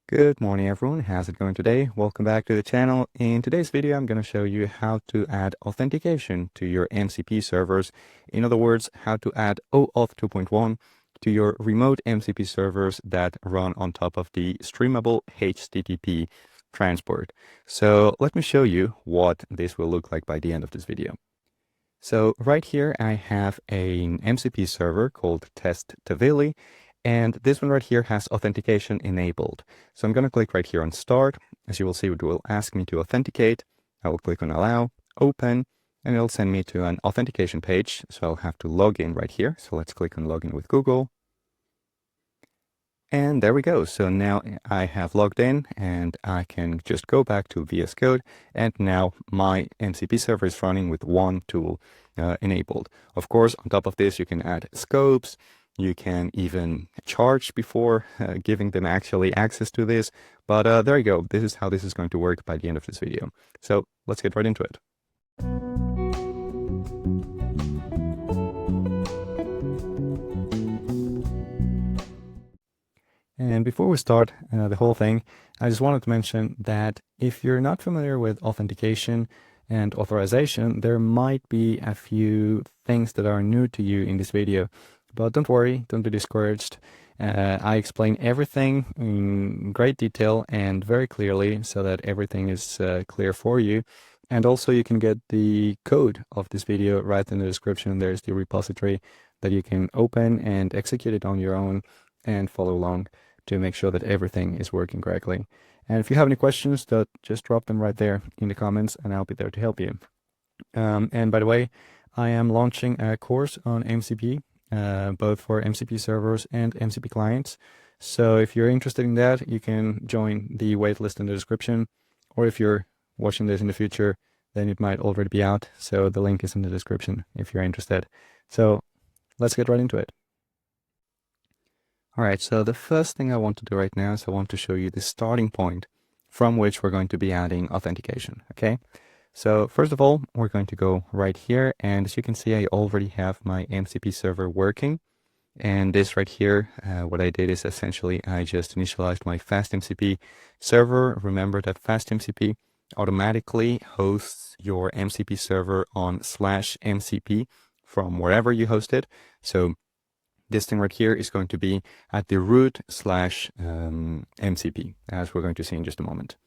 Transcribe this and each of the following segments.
Good morning everyone, how's it going today? Welcome back to the channel. In today's video I'm going to show you how to add authentication to your MCP servers. In other words, how to add OAuth 2.1 to your remote MCP servers that run on top of the streamable HTTP transport. So let me show you what this will look like by the end of this video. So right here I have an MCP server called test.tvili. And this one right here has authentication enabled. So I'm going to click right here on Start. As you will see, it will ask me to authenticate. I will click on Allow, Open, and it'll send me to an authentication page. So I'll have to log in right here. So let's click on Login with Google. And there we go. So now I have logged in and I can just go back to VS Code. And now my MCP server is running with one tool enabled. Of course, on top of this, you can add scopes. You can even charge before giving them actually access to this. But there you go. This is how this is going to work by the end of this video. So let's get right into it. And before we start the whole thing, I just wanted to mention that if you're not familiar with authentication and authorization, there might be a few things that are new to you in this video. But don't worry, don't be discouraged. I explain everything in great detail and very clearly so that everything is clear for you. And also you can get the code of this video right in the description. There's the repository that you can open and execute it on your own and follow along to make sure that everything is working correctly. And if you have any questions, just drop them right there in the comments and I'll be there to help you. And by the way, I am launching a course on MCP, both for MCP servers and MCP clients. So if you're interested in that, you can join the waitlist in the description, or if you're watching this in the future, then it might already be out. So the link is in the description if you're interested. So let's get right into it. All right, so the first thing I want to do right now is I want to show you the starting point from which we're going to be adding authentication, okay? So first of all, we're going to go right here, and as you can see, I already have my MCP server working. And this right here, what I did is essentially I just initialized my FastMCP server. Remember that FastMCP automatically hosts your MCP server on /MCP from wherever you host it. So this thing right here is going to be at the root /MCP, as we're going to see in just a moment.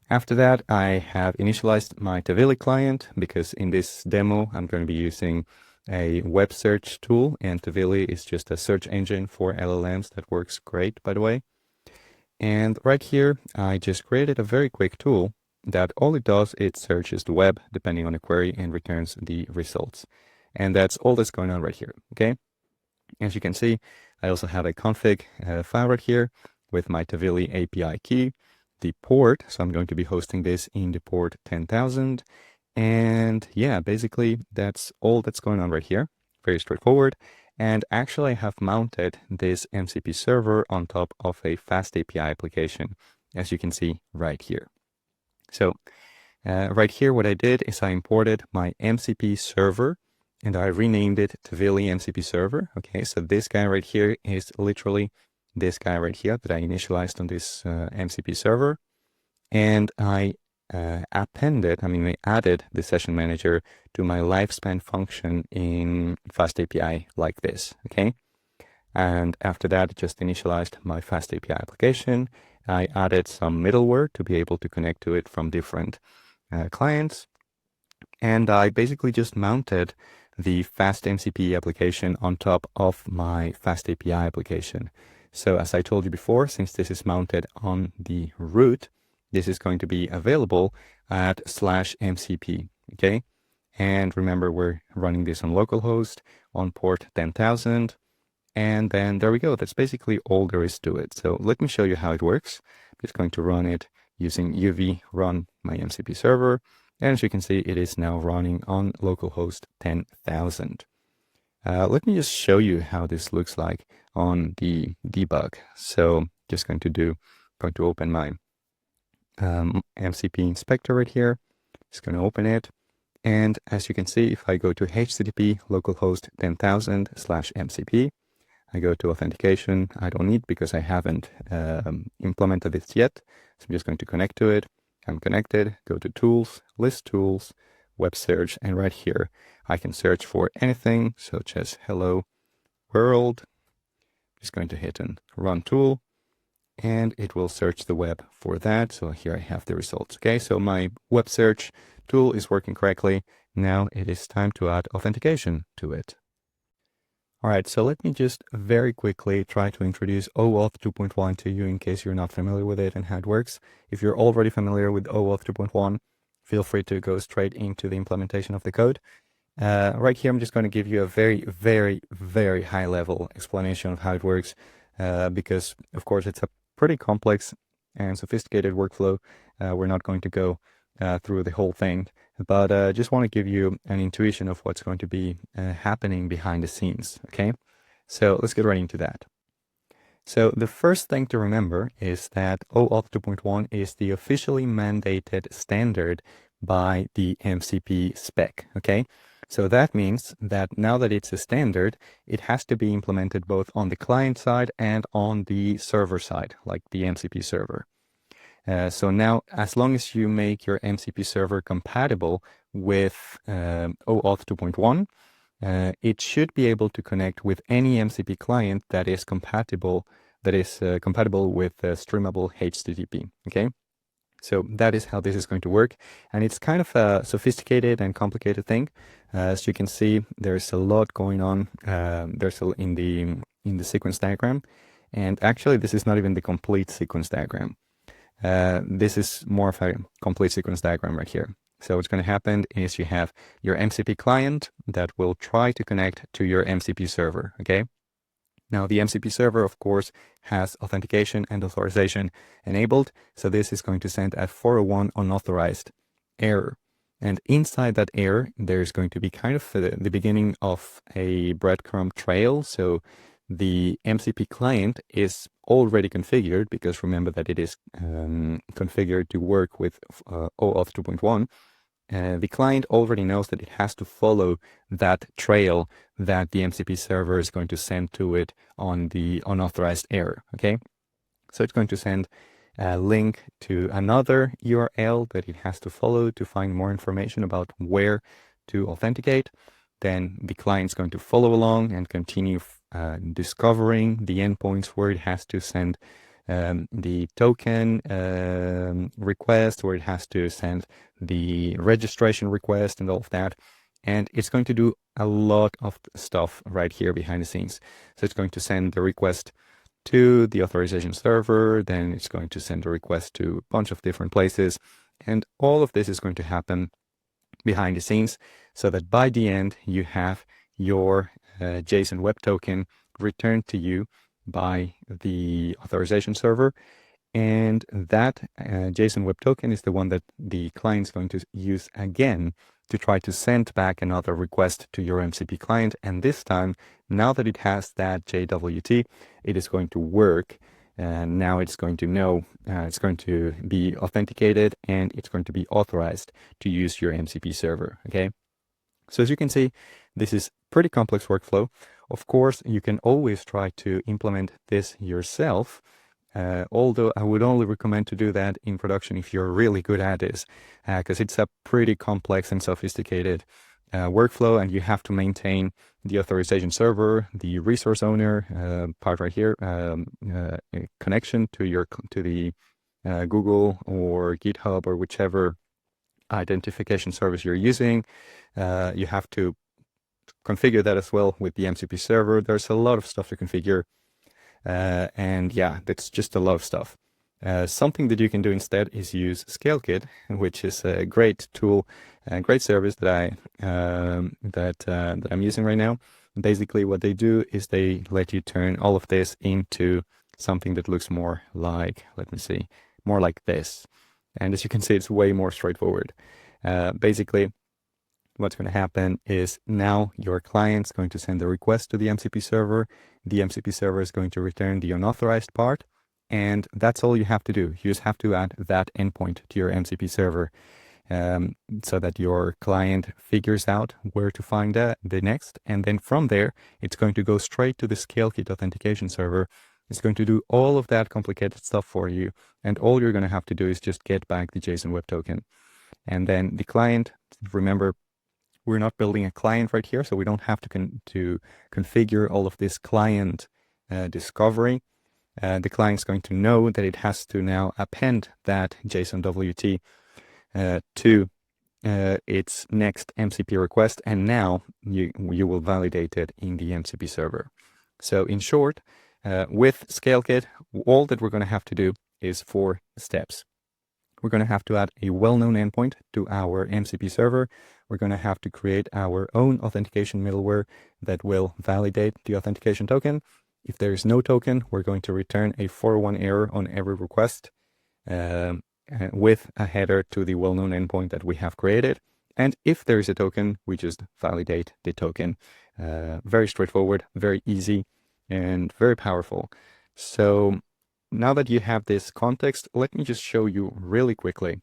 After that, I have initialized my tvili client because in this demo, I'm going to be using a web search tool, and tvili is just a search engine for LLMs that works great, by the way. And right here, I just created a very quick tool that all it does, it searches the web depending on the query and returns the results. And that's all that's going on right here, okay? As you can see, I also have a config file right here with my tvili API key, the port. So I'm going to be hosting this in the port 10,000. And yeah, basically that's all that's going on right here. Very straightforward. And actually I have mounted this MCP server on top of a FastAPI application, as you can see right here. So right here, what I did is I imported my MCP server and I renamed it tvili MCP server. Okay, so this guy right here is literally this guy right here that I initialized on this MCP server. And I I added the session manager to my lifespan function in FastAPI like this, okay? And after that, just initialized my FastAPI application. I added some middleware to be able to connect to it from different clients. And I basically just mounted the FastMCP application on top of my FastAPI application. So as I told you before, since this is mounted on the root, this is going to be available at /MCP, okay? And remember, we're running this on localhost on port 10,000. And then there we go. That's basically all there is to it. So let me show you how it works. I'm just going to run it using UV run my MCP server. And as you can see, it is now running on localhost 10,000. Let me just show you how this looks like on the debug. So just going to open my MCP inspector right here. Just going to open it. And as you can see, if I go to HTTP localhost 10,000 /MCP, I go to authentication. I don't need because I haven't implemented this yet. So I'm just going to connect to it. I'm connected, go to tools, list tools, web search, and right here I can search for anything such as hello world. Just going to hit and run tool, and it will search the web for that. So here I have the results. Okay, so my web search tool is working correctly. Now it is time to add authentication to it. All right, so let me just very quickly try to introduce OAuth 2.1 to you in case you're not familiar with it and how it works. If you're already familiar with OAuth 2.1, feel free to go straight into the implementation of the code. Right here, I'm just going to give you a very, very, very high level explanation of how it works because, of course, it's a pretty complex and sophisticated workflow. We're not going to go through the whole thing, but just want to give you an intuition of what's going to be happening behind the scenes. Okay, so let's get right into that. So the first thing to remember is that OAuth 2.1 is the officially mandated standard by the MCP spec. Okay, so that means that now that it's a standard, it has to be implemented both on the client side and on the server side, like the MCP server. So now, as long as you make your MCP server compatible with OAuth 2.1, it should be able to connect with any MCP client that is compatible with streamable HTTP. Okay, so that is how this is going to work, and it's kind of a sophisticated and complicated thing. As you can see, there's a lot going on. In the sequence diagram, and actually, this is not even the complete sequence diagram. This is more of a complete sequence diagram right here. So what's going to happen is you have your MCP client that will try to connect to your MCP server, okay? Now the MCP server, of course, has authentication and authorization enabled. So this is going to send a 401 unauthorized error. And inside that error, there's going to be kind of the beginning of a breadcrumb trail. So the MCP client is already configured, because remember that it is configured to work with OAuth 2.1. The client already knows that it has to follow that trail that the MCP server is going to send to it on the unauthorized error, okay? So it's going to send a link to another URL that it has to follow to find more information about where to authenticate. Then the client's going to follow along and continue discovering the endpoints where it has to send the token request, where it has to send the registration request and all of that. And it's going to do a lot of stuff right here behind the scenes. So it's going to send the request to the authorization server, then it's going to send a request to a bunch of different places. And all of this is going to happen behind the scenes so that by the end you have your JSON web token returned to you by the authorization server. And that JSON web token is the one that the client is going to use again to try to send back another request to your MCP client. And this time, now that it has that JWT, it is going to work. And now it's going to know, it's going to be authenticated, and it's going to be authorized to use your MCP server, okay? So as you can see, this is pretty complex workflow. Of course, you can always try to implement this yourself, although I would only recommend to do that in production if you're really good at this, because it's a pretty complex and sophisticated workflow, and you have to maintain the authorization server, the resource owner part right here, connection to the Google or GitHub or whichever identification service you're using. You have to configure that as well with the MCP server. There's a lot of stuff to configure. And yeah, that's just a lot of stuff. Something that you can do instead is use ScaleKit, which is a great tool, a great service that I'm using right now. Basically, what they do is they let you turn all of this into something that looks more like, more like this. And as you can see, it's way more straightforward. Basically, what's going to happen is now your client's going to send a request to the MCP server. The MCP server is going to return the unauthorized part, and that's all you have to do. You just have to add that endpoint to your MCP server. so that your client figures out where to find the next. And then from there, it's going to go straight to the ScaleKit authentication server. It's going to do all of that complicated stuff for you. And all you're going to have to do is just get back the JSON Web Token. And then the client, remember, we're not building a client right here, so we don't have to configure all of this client discovery. The client's going to know that it has to now append that JSON WT to its next MCP request, and now you will validate it in the MCP server. So in short, with ScaleKit, all that we're going to have to do is 4 steps. We're going to have to add a well-known endpoint to our MCP server. We're going to have to create our own authentication middleware that will validate the authentication token. If there is no token, we're going to return a 401 error on every request with a header to the well-known endpoint that we have created. And if there is a token, we just validate the token. Very straightforward, very easy, and very powerful. So now that you have this context, let me just show you really quickly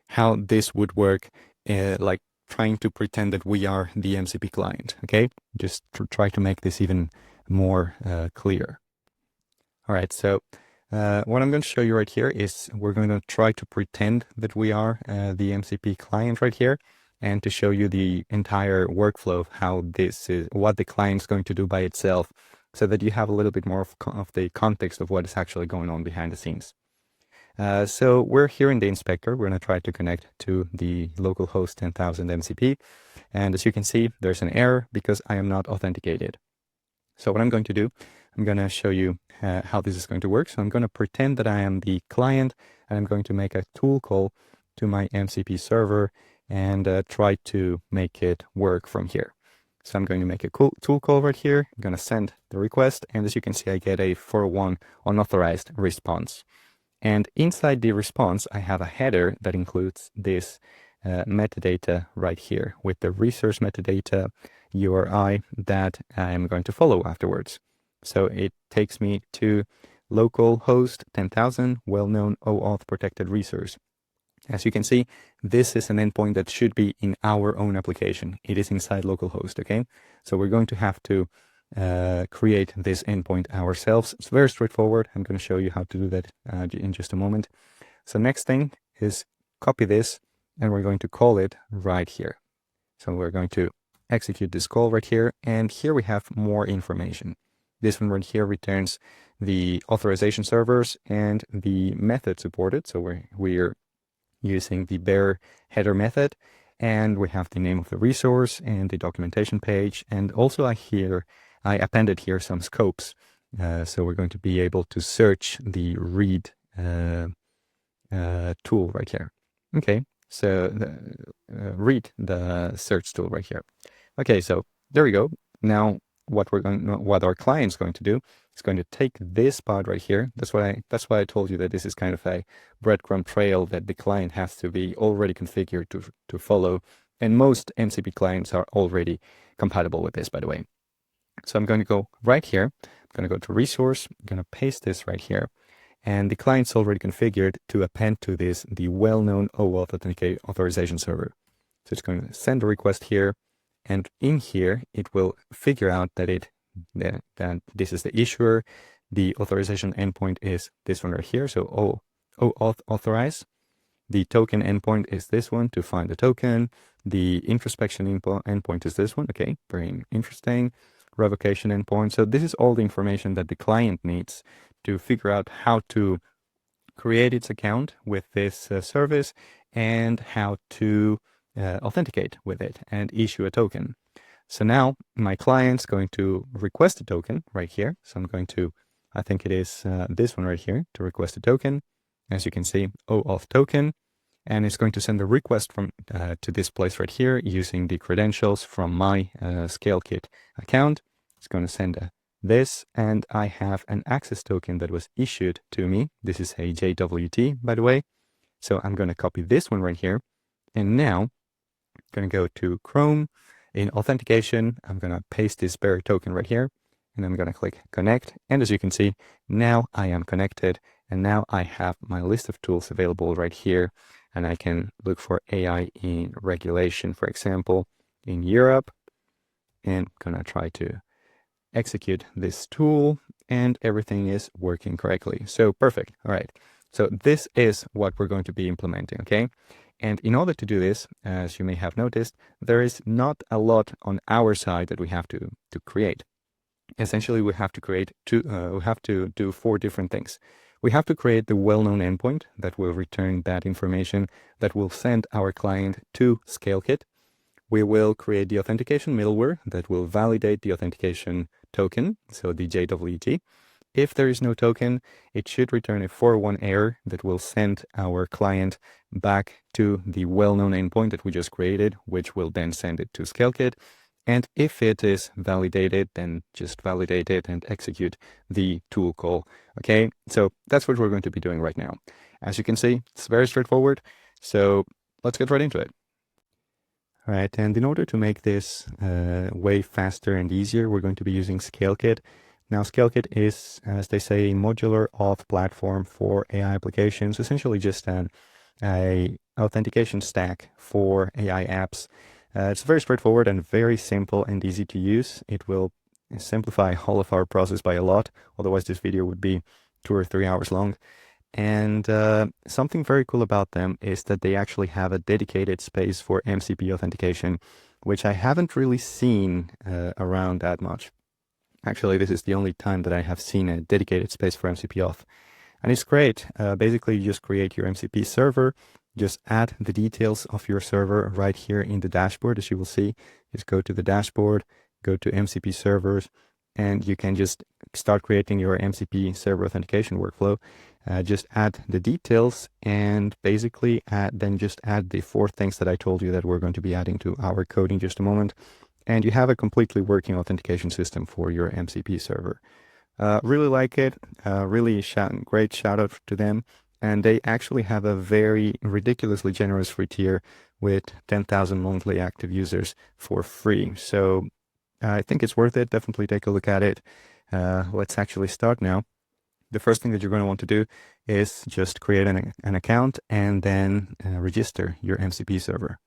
how this would work, like trying to pretend that we are the MCP client, okay? Just to try to make this even more clear. All right, so what I'm going to show you right here is we're going to try to pretend that we are the MCP client right here, and to show you the entire workflow of how this is, what the client's going to do by itself, so that you have a little bit more of the context of what is actually going on behind the scenes. So we're here in the inspector. We're going to try to connect to the localhost 10,000 MCP. And as you can see, there's an error because I am not authenticated. So what I'm going to do, I'm going to show you how this is going to work. So I'm going to pretend that I am the client, and I'm going to make a tool call to my MCP server and try to make it work from here. So I'm going to make a tool call right here. I'm going to send the request, and as you can see, I get a 401 unauthorized response. And inside the response, I have a header that includes this metadata right here with the resource metadata URI that I'm going to follow afterwards. So it takes me to localhost 10,000, well-known OAuth protected resource. As you can see, this is an endpoint that should be in our own application. It is inside localhost, okay? So we're going to have to create this endpoint ourselves. It's very straightforward. I'm going to show you how to do that in just a moment. So next thing is copy this, and we're going to call it right here. So we're going to execute this call right here, and here we have more information. This one right here returns the authorization servers and the method supported. So we're using the bare header method, and we have the name of the resource and the documentation page, and also I appended here some scopes. So we're going to be able to search the read tool right here. Okay, so read the search tool right here. Okay, so there we go. Now what our client's going to do is going to take this part right here. That's why I told you that this is kind of a breadcrumb trail that the client has to be already configured to follow. And most MCP clients are already compatible with this, by the way. So I'm going to go right here. I'm going to go to resource. I'm going to paste this right here. And the client's already configured to append to this the well-known OAuth authorization server. So it's going to send a request here. And in here, it will figure out that that this is the issuer. The authorization endpoint is this one right here. So OAuth authorized. The token endpoint is this one to find the token. The introspection endpoint is this one. Okay, very interesting. Revocation endpoint. So this is all the information that the client needs to figure out how to create its account with this service and how to authenticate with it and issue a token. So now my client's going to request a token right here. So I'm going to, I think it is this one right here, to request a token. As you can see, OAuth token, and it's going to send a request from to this place right here using the credentials from my ScaleKit account. It's going to send this, and I have an access token that was issued to me. This is a JWT, by the way. So I'm going to copy this one right here, and now I'm going to go to Chrome. In authentication, I'm going to paste this bare token right here, and I'm going to click connect. And as you can see, now I am connected, and now I have my list of tools available right here and I can look for AI in regulation, for example, in Europe, and I'm gonna try to execute this tool, and everything is working correctly. So perfect. All right. So this is what we're going to be implementing, okay? And in order to do this, as you may have noticed, there is not a lot on our side that we have to create. Essentially, we have to do 4 different things. We have to create the well-known endpoint that will return that information that will send our client to ScaleKit. We will create the authentication middleware that will validate the authentication token, so the JWT. If there is no token, it should return a 401 error that will send our client back to the well-known endpoint that we just created, which will then send it to ScaleKit. And if it is validated, then just validate it and execute the tool call. Okay, so that's what we're going to be doing right now. As you can see, it's very straightforward. So let's get right into it. All right, and in order to make this way faster and easier, we're going to be using ScaleKit. Now, ScaleKit is, as they say, a modular auth platform for AI applications, essentially just an authentication stack for AI apps. It's very straightforward and very simple and easy to use. It will simplify all of our process by a lot. Otherwise, this video would be 2 or 3 hours long. And something very cool about them is that they actually have a dedicated space for MCP authentication, which I haven't really seen around that much. Actually, this is the only time that I have seen a dedicated space for MCP auth. And it's great. Basically, you just create your MCP server, just add the details of your server right here in the dashboard, as you will see. Just go to the dashboard, go to MCP servers, and you can just start creating your MCP server authentication workflow. Just add the details and basically then just add the 4 things that I told you that we're going to be adding to our code in just a moment. And you have a completely working authentication system for your MCP server. Really like it. Really great shout out to them. And they actually have a very ridiculously generous free tier with 10,000 monthly active users for free. So I think it's worth it. Definitely take a look at it. Let's actually start now. The first thing that you're going to want to do is just create an account and then register your MCP server.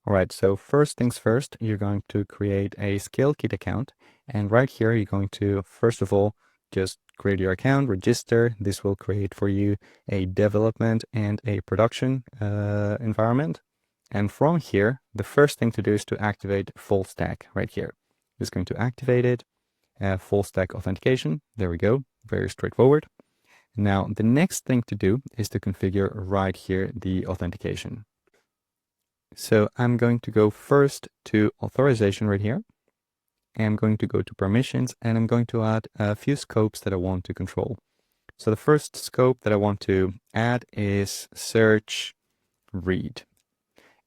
All right, so first things first, you're going to create a ScaleKit account. And right here, you're going to, first of all, just create your account, register. This will create for you a development and a production environment. And from here, the first thing to do is to activate full stack right here. Just going to activate it. Full stack authentication. There we go. Very straightforward. Now, the next thing to do is to configure right here the authentication. So I'm going to go first to authorization right here. I'm going to go to permissions and I'm going to add a few scopes that I want to control. So the first scope that I want to add is search read.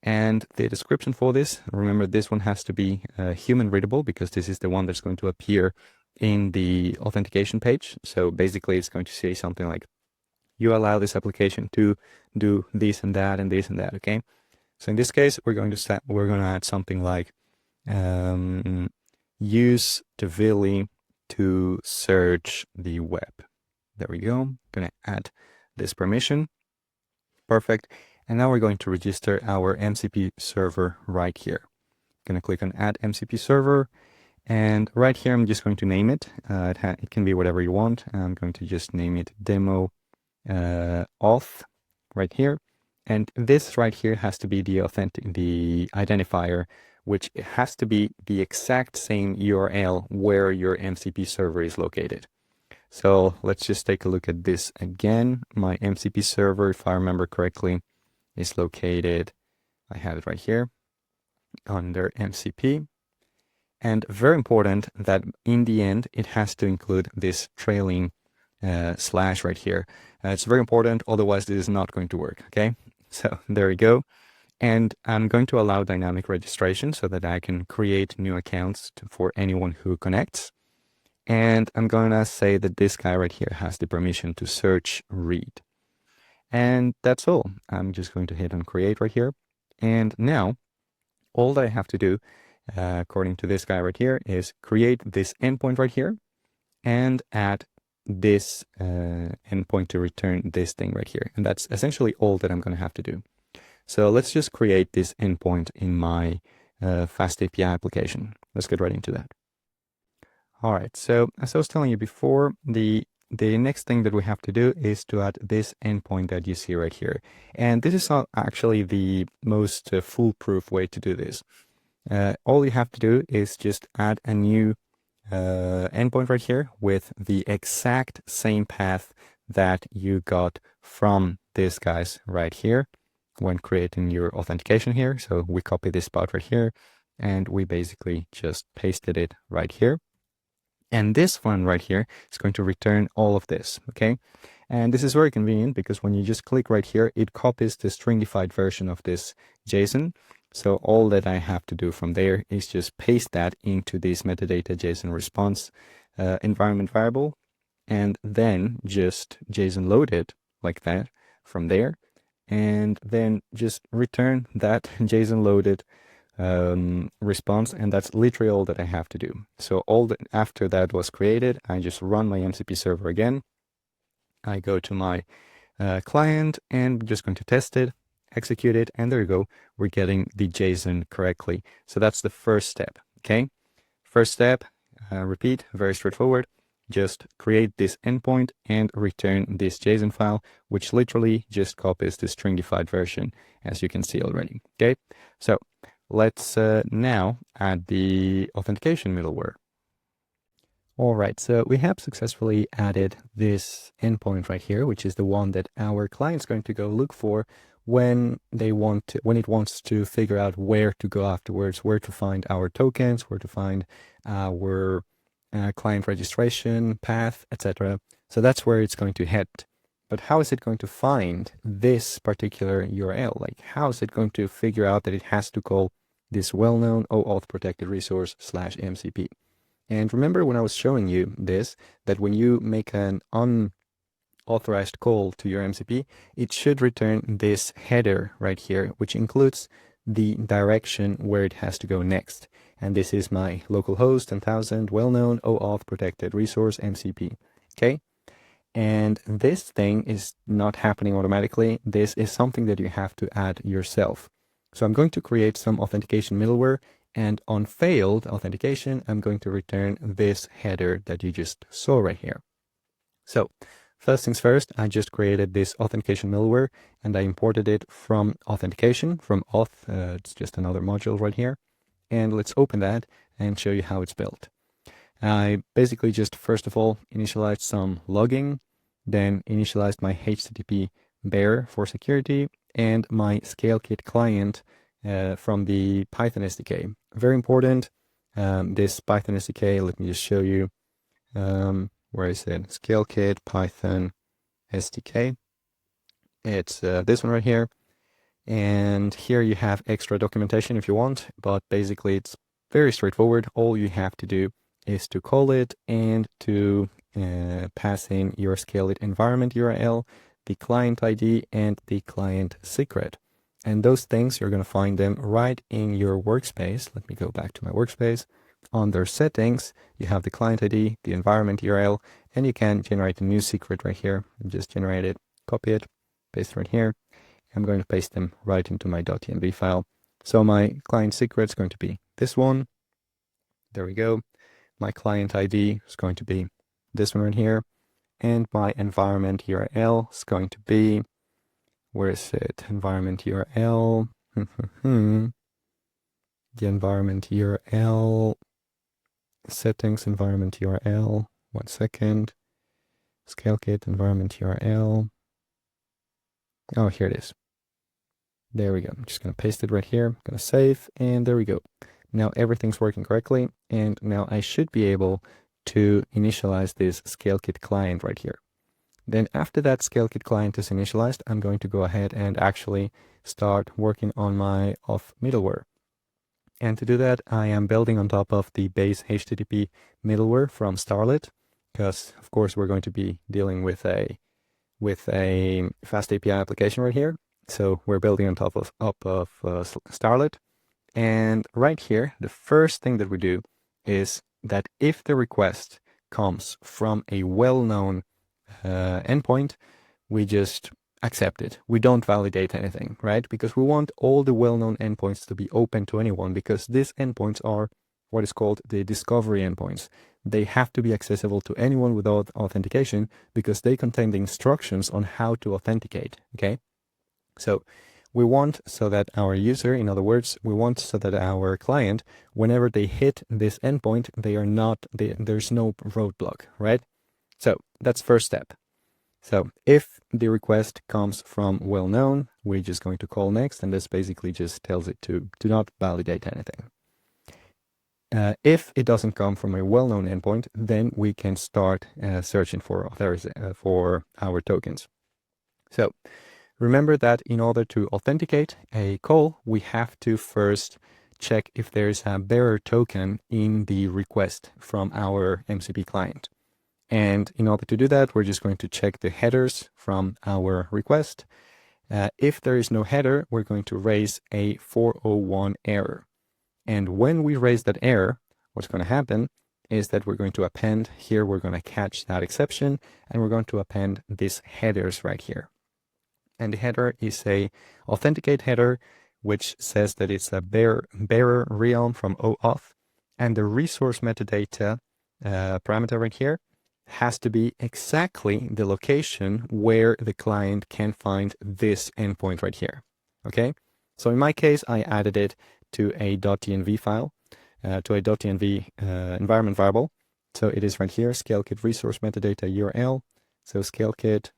And the description for this, remember this one has to be human readable because this is the one that's going to appear in the authentication page. So basically it's going to say something like, you allow this application to do this and that and this and that, okay? So in this case, we're going to add something like use Tvili to search the web. There we go. I'm going to add this permission. Perfect. And now we're going to register our MCP server right here. I'm going to click on Add MCP Server. And right here, I'm just going to name it. It can be whatever you want. I'm going to just name it Demo Auth right here. And this right here has to be the identifier, which has to be the exact same URL where your MCP server is located. So let's just take a look at this again. My MCP server, if I remember correctly, is located, I have it right here, under MCP. And very important that in the end, it has to include this trailing slash right here. It's very important, otherwise this is not going to work, okay? So there we go. And I'm going to allow dynamic registration so that I can create new accounts for anyone who connects. And I'm going to say that this guy right here has the permission to search read. And that's all. I'm just going to hit on create right here. And now all that I have to do, according to this guy right here, is create this endpoint right here and add this endpoint to return this thing right here. And that's essentially all that I'm going to have to do. So let's just create this endpoint in my FastAPI application. Let's get right into that. All right, so as I was telling you before, the next thing that we have to do is to add this endpoint that you see right here. And this is actually the most foolproof way to do this. All you have to do is just add a new endpoint right here with the exact same path that you got from these guys right here when creating your authentication here. So we copy this part right here and we basically just pasted it right here. And this one right here is going to return all of this, okay? And this is very convenient because when you just click right here, it copies the stringified version of this JSON. So all that I have to do from there is just paste that into this metadata JSON response environment variable, and then just JSON load it like that from there, and then just return that JSON loaded response, and that's literally all that I have to do. So after that was created, I just run my MCP server again. I go to my client and I'm just going to test it, execute it, and there you go. We're getting the JSON correctly. So that's the first step, okay? First step, repeat, very straightforward. Just create this endpoint and return this JSON file, which literally just copies the stringified version, as you can see already, okay? So let's now add the authentication middleware. All right, so we have successfully added this endpoint right here, which is the one that our client's going to go look for when it wants to figure out where to go afterwards, where to find our tokens, where to find our client registration path, etc. So that's where it's going to head. But how is it going to find this particular URL? Like, how is it going to figure out that it has to call this well-known OAuth protected resource /MCP? And remember when I was showing you this, that when you make an unauthorized call to your MCP, it should return this header right here, which includes the direction where it has to go next. And this is my localhost 10,000 well-known OAuth protected resource MCP. Okay. And this thing is not happening automatically. This is something that you have to add yourself. So I'm going to create some authentication middleware, and on failed authentication, I'm going to return this header that you just saw right here. So first things first, I just created this authentication middleware and I imported it from authentication, from auth. It's just another module right here. And let's open that and show you how it's built. I basically just, first of all, initialized some logging, then initialized my HTTP bearer for security and my ScaleKit client from the Python SDK. Very important, this Python SDK, let me just show you, where is it? ScaleKit Python SDK. It's this one right here. And here you have extra documentation if you want, but basically it's very straightforward. All you have to do is to call it and to pass in your ScaleKit environment URL, the client ID, and the client secret. And those things, you're going to find them right in your workspace. Let me go back to my workspace. Under settings, you have the client ID, the environment URL, and you can generate a new secret right here. Just generate it, copy it, paste it right here. I'm going to paste them right into my .env file. So my client secret is going to be this one. There we go. My client ID is going to be this one right here. And my environment URL is going to be, where is it? Environment URL. The environment URL. Settings, environment URL. 1 second. ScaleKit, environment URL. Oh, here it is. There we go. I'm just going to paste it right here. I'm going to save, and there we go. Now everything's working correctly, and now I should be able to initialize this ScaleKit client right here. Then after that ScaleKit client is initialized, I'm going to go ahead and actually start working on my Auth Middleware. And to do that, I am building on top of the base HTTP middleware from Starlet, because of course we're going to be dealing with a FastAPI application right here. So we're building on top of Starlet. And right here, the first thing that we do is that if the request comes from a well-known endpoint, we just accept it. We don't validate anything, right? Because we want all the well-known endpoints to be open to anyone, because these endpoints are what is called the discovery endpoints. They have to be accessible to anyone without authentication because they contain the instructions on how to authenticate, okay? So we want so that our user, in other words, we want so that our client, whenever they hit this endpoint, there's no roadblock, right? So that's first step. So if the request comes from well-known, we're just going to call next, and this basically just tells it to do not validate anything. If it doesn't come from a well-known endpoint, then we can start searching for our tokens. So remember that in order to authenticate a call, we have to first check if there's a bearer token in the request from our MCP client. And in order to do that, we're just going to check the headers from our request. If there is no header, we're going to raise a 401 error. And when we raise that error, what's going to happen is that we're going to append here, we're going to catch that exception, and we're going to append these headers right here. And the header is a authenticate header, which says that it's a bearer realm from OAuth, and the resource metadata parameter right here has to be exactly the location where the client can find this endpoint right here. Okay, so in my case, I added it to a .env file, to a .env environment variable. So it is right here, ScaleKit resource metadata URL. So ScaleKit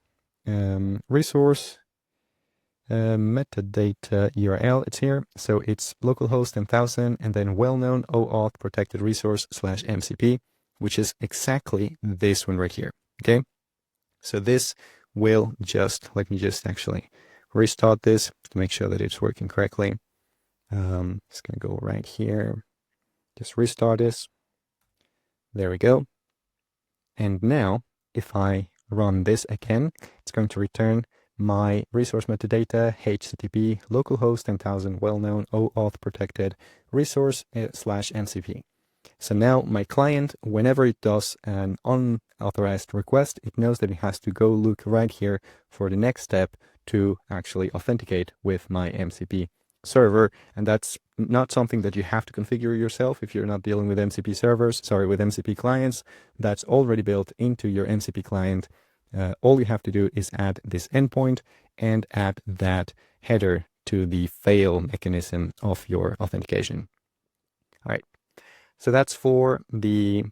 resource metadata URL, it's here. So it's localhost 10,000 and then well-known OAuth protected resource /MCP, which is exactly this one right here. Okay, so this will let me just actually restart this to make sure that it's working correctly. Just gonna go right here, just restart this. There we go. And now if I run this again, it's going to return my resource metadata HTTP localhost 10,000 well-known OAuth protected resource /MCP. So now my client, whenever it does an unauthorized request, it knows that it has to go look right here for the next step to actually authenticate with my MCP server. And that's not something that you have to configure yourself if you're not dealing with MCP servers, with MCP clients. That's already built into your MCP client. All you have to do is add this endpoint and add that header to the fail mechanism of your authentication. All right. So that's for the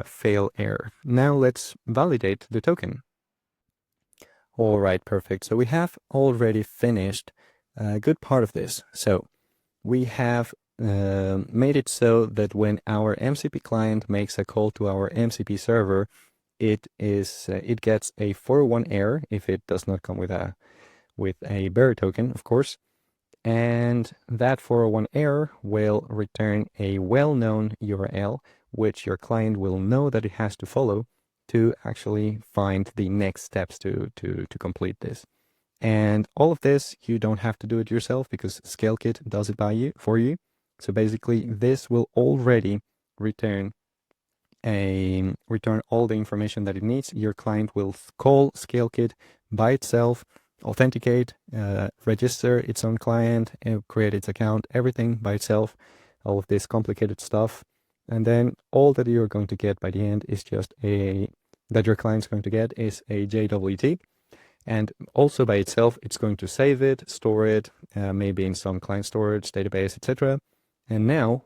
fail error. Now let's validate the token. All right, perfect. So we have already finished a good part of this. So we have made it so that when our MCP client makes a call to our MCP server, it gets a 401 error if it does not come with a bearer token, of course. And that 401 error will return a well-known URL, which your client will know that it has to follow to actually find the next steps to complete this. And all of this, you don't have to do it yourself because ScaleKit does it for you. So basically, this will already return all the information that it needs. Your client will call ScaleKit by itself, authenticate, register its own client, create its account, everything by itself, all of this complicated stuff. And then all that you're going to get by the end is just that your client's going to get is a JWT. And also by itself, it's going to save it, store it, maybe in some client storage, database, etc. And now,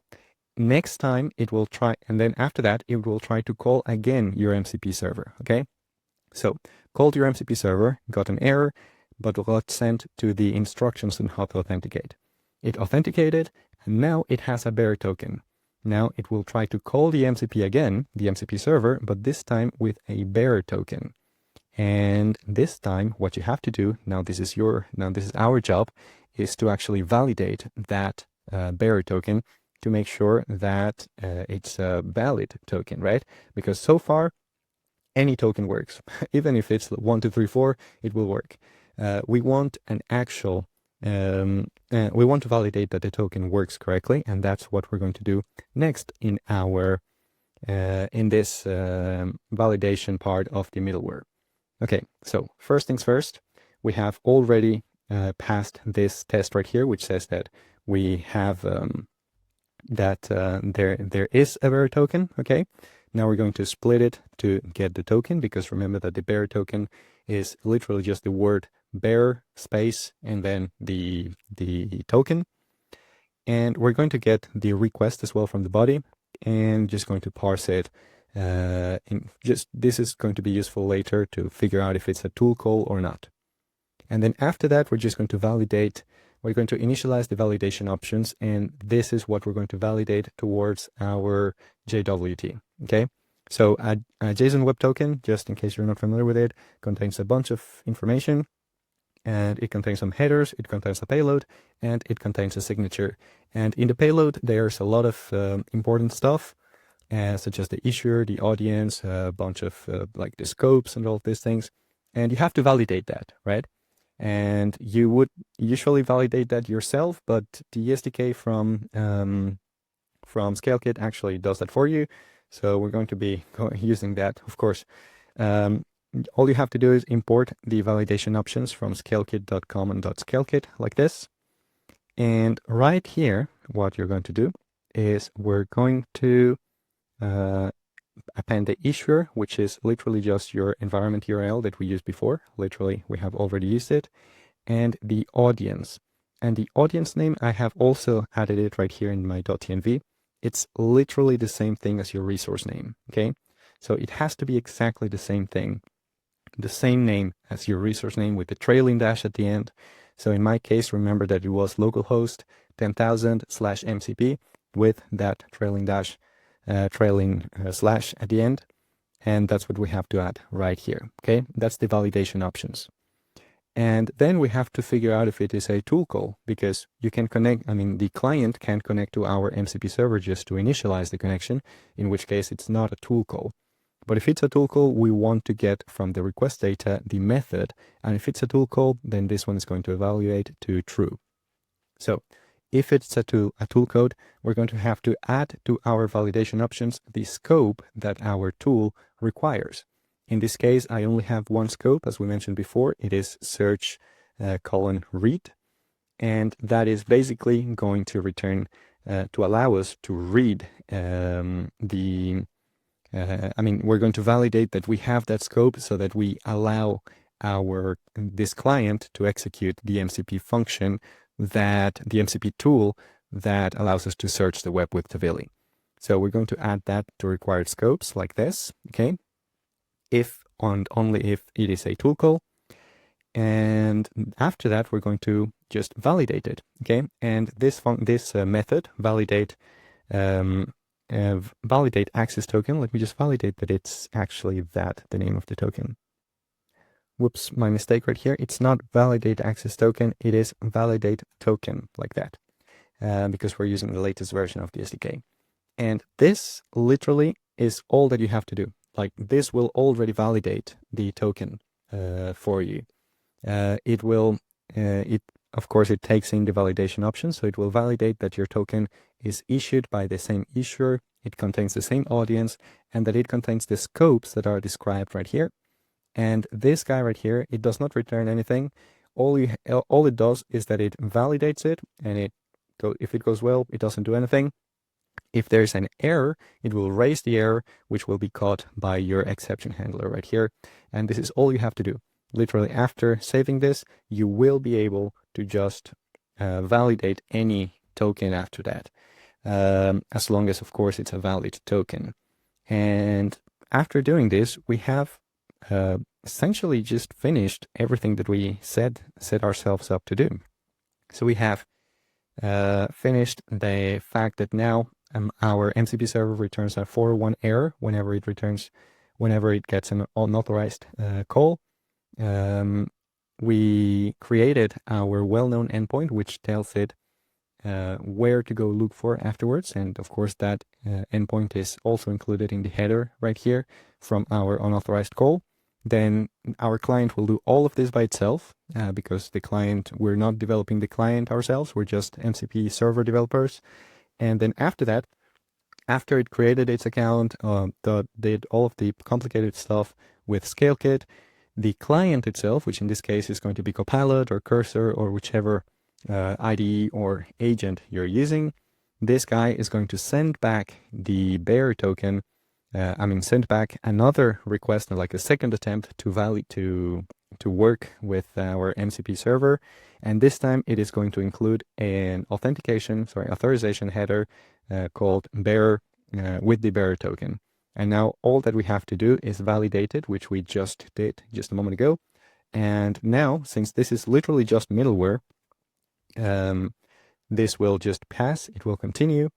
next time it will try, and then after that, it will try to call again your MCP server, okay? So called your MCP server, got an error, but got sent to the instructions on how to authenticate. It authenticated, and now it has a bearer token. Now it will try to call the MCP again, the MCP server, but this time with a bearer token. And this time, what you have to do, now this is our job, is to actually validate that bearer token to make sure that it's a valid token, right? Because so far, any token works. Even if it's 1, 2, 3, 4, it will work. We want an actual, we want to validate that the token works correctly, and that's what we're going to do next in our in this validation part of the middleware. Okay, so first things first, we have already passed this test right here, which says that we have there is a bearer token. Okay, now we're going to split it to get the token, because remember that the bearer token is literally just the word bearer space and then the token. And we're going to get the request as well from the body, and just going to parse it. This is going to be useful later to figure out if it's a tool call or not. And then after that, we're just going to validate. We're going to initialize the validation options, and this is what we're going to validate towards our JWT. Okay, so a JSON Web Token, just in case you're not familiar with it, contains a bunch of information, and it contains some headers, it contains a payload, and it contains a signature. And in the payload, there's a lot of important stuff, such as the issuer, the audience, a bunch of like the scopes and all these things. And you have to validate that, right? And you would usually validate that yourself, but the SDK from ScaleKit actually does that for you. So we're going to be using that, of course. All you have to do is import the validation options from scalekit.common.scalekit like this. And right here, what you're going to do is we're going to append the issuer, which is literally just your environment URL that we used before. Literally, we have already used it. And the audience. And the audience name, I have also added it right here in my .env. It's literally the same thing as your resource name, okay? So it has to be exactly the same thing. The same name as your resource name with the trailing dash at the end. So in my case, remember that it was localhost 10,000/MCP with that trailing dash, slash at the end. And that's what we have to add right here. Okay, that's the validation options. And then we have to figure out if it is a tool call, because you can connect, the client can connect to our MCP server just to initialize the connection, in which case it's not a tool call. But if it's a tool call, we want to get from the request data the method. And if it's a tool call, then this one is going to evaluate to true. So if it's a tool code, we're going to have to add to our validation options the scope that our tool requires. In this case, I only have one scope, as we mentioned before. It is search : read. And that is basically going to return, to allow us to read we're going to validate that we have that scope so that we allow this client to execute the MCP function, that the MCP tool that allows us to search the web with Tavily. So we're going to add that to required scopes like this, okay? If and only if it is a tool call. And after that, we're going to just validate it, okay? And this method, validate access token. Let me just validate that it's actually the name of the token. Whoops, my mistake right here. It's not validate access token. It is validate token, like that, because we're using the latest version of the SDK. And this literally is all that you have to do. Like, this will already validate the token for you. Of course, it takes in the validation option, so it will validate that your token is issued by the same issuer, it contains the same audience, and that it contains the scopes that are described right here. And this guy right here, it does not return anything. All it does is that it validates it, and if it goes well, it doesn't do anything. If there's an error, it will raise the error, which will be caught by your exception handler right here. And this is all you have to do. Literally, after saving this, you will be able to just validate any token after that, as long as, of course, it's a valid token. And after doing this, we have essentially just finished everything that we set ourselves up to do. So we have finished the fact that now our MCP server returns a 401 error whenever it gets an unauthorized call. We created our well-known endpoint, which tells it where to go look for afterwards. And of course, that endpoint is also included in the header right here from our unauthorized call. Then our client will do all of this by itself, because we're not developing the client ourselves. We're just MCP server developers. And then after that, After it created its account, did all of the complicated stuff with ScaleKit, the client itself, which in this case is going to be Copilot or Cursor or whichever IDE or agent you're using, this guy is going to send back the bearer token. Send back another request, like a second attempt to work with our MCP server, and this time it is going to include an authorization header called bearer with the bearer token. And now all that we have to do is validate it, which we just did just a moment ago. And now, since this is literally just middleware, this will just pass, it will continue.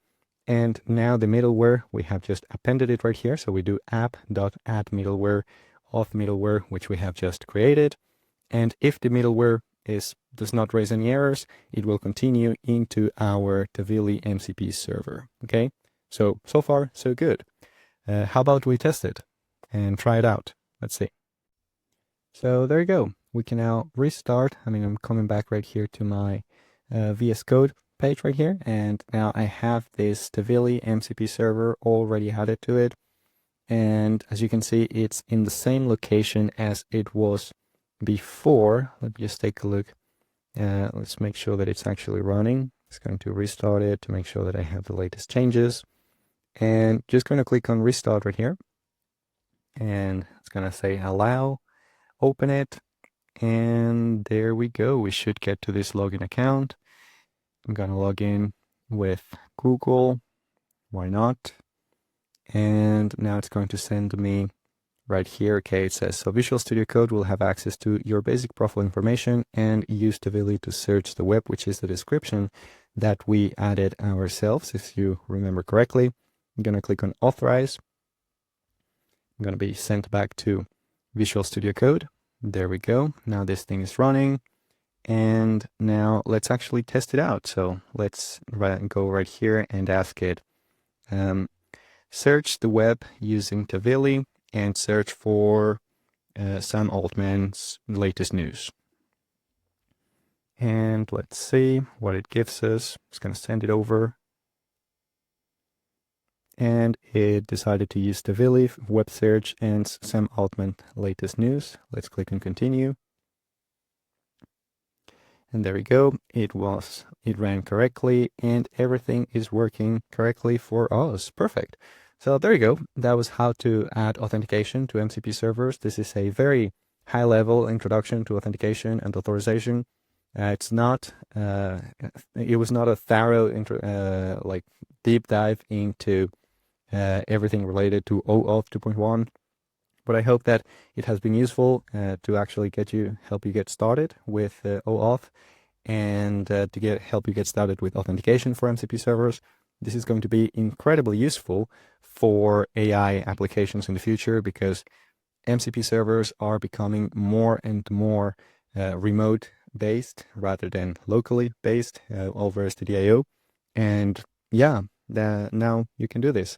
And now the middleware, we have just appended it right here. So we do app.add_middleware, Auth Middleware, which we have just created. And if the middleware does not raise any errors, it will continue into our Tavily MCP server. Okay, so far, so good. How about we test it and try it out? Let's see. So there you go. We can now restart. I'm coming back right here to my VS Code page right here, and now I have this Tavily MCP server already added to it. And as you can see, it's in the same location as it was before. Let me just take a look. Let's make sure that it's actually running. It's going to restart it to make sure that I have the latest changes. And just going to click on restart right here. And it's going to say allow, open it. And there we go. We should get to this login account. I'm going to log in with Google. Why not? And now it's going to send me right here. Okay, it says, so Visual Studio Code will have access to your basic profile information and use Tavily to search the web, which is the description that we added ourselves, if you remember correctly. I'm going to click on Authorize. I'm going to be sent back to Visual Studio Code. There we go. Now this thing is running. And now let's actually test it out. So let's go right here and ask it, search the web using Tavily and search for Sam Altman's latest news. And let's see what it gives us. It's going to send it over. And it decided to use Tavily web search and Sam Altman latest news. Let's click on continue. And there we go. It ran correctly and everything is working correctly for us. Perfect. So there you go. That was how to add authentication to MCP servers. This is a very high level introduction to authentication and authorization. It was not a thorough like deep dive into everything related to OAuth 2.1. But I hope that it has been useful to actually help you get started with OAuth and to help you get started with authentication for MCP servers. This is going to be incredibly useful for AI applications in the future because MCP servers are becoming more and more remote based rather than locally based over STDIO. And yeah, now you can do this.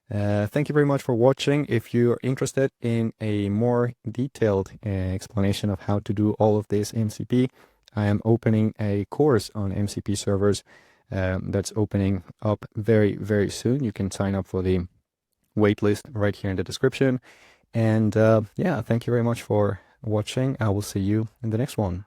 Thank you very much for watching. If you're interested in a more detailed explanation of how to do all of this MCP, I am opening a course on MCP servers that's opening up very, very soon. You can sign up for the waitlist right here in the description. And yeah, thank you very much for watching. I will see you in the next one.